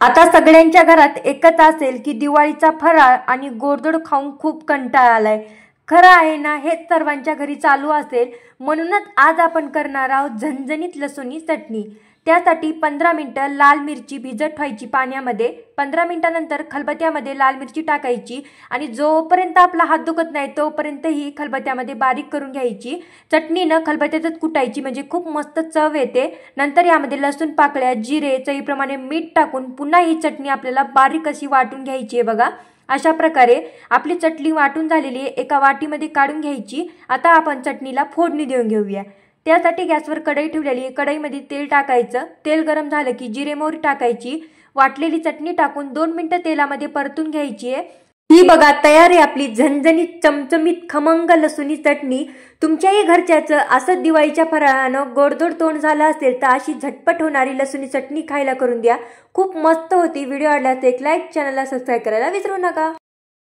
आता सगळ्यांच्या घरात एकच असेल की दिवाळीचा फराळ आणि गोडधोड खाऊन खूप कंटाळा आलाय। खरं आहे ना, हेच सर्वांच्या घरी चालू असेल। म्हणूनच आज आपण करणार आहोत झणझणीत लसूणी चटणी। त्यासाठी 15 मिनिटं लाल मिरची भिजत ठेवायची पाण्यामध्ये। 15 मिनिटांनंतर खलबत्त्यामध्ये लाल मिरची टाकायची आणि जोपर्यंत आपला हात दुखत नाही तोपर्यंत ही खलबत्त्यामध्ये बारीक करून घ्यायची। चटणीनं खलबत्त्यातच कुटायची म्हणजे खूप मस्त चव येते। नंतर यामध्ये लसूण पाकळ्या, जिरे, चवीप्रमाणे मीठ टाकून पुन्हा ही चटणी आपल्याला बारीक अशी वाटून घ्यायची आहे बघा। अशा प्रकारे आपली चटणी वाटून झालेली आहे, एका वाटीमध्ये काढून घ्यायची। आता आपण चटणीला फोडणी देऊन घेऊया। त्यासाठी गॅसवर कढई ठेवलेली आहे। कढईमध्ये तेल टाकायचं। तेल गरम झालं की जिरे मोहरी टाकायची। वाटलेली चटणी टाकून 2 मिनिटं तेलामध्ये परतून घ्यायची आहे। ही बघा तयार आहे आपली झणझणीत चमचमीत खमंग लसूणी चटणी। तुमच्याही घरच्याचं असं दिवाळीच्या फराळानं गोडधोड तोंड झालं असेल तर अशी झटपट होणारी लसूणी चटणी खायला करून द्या। खूप मस्त होती। व्हिडिओ आवडल्यास एक लाईक, चॅनलला सबस्क्राईब करायला विसरू नका।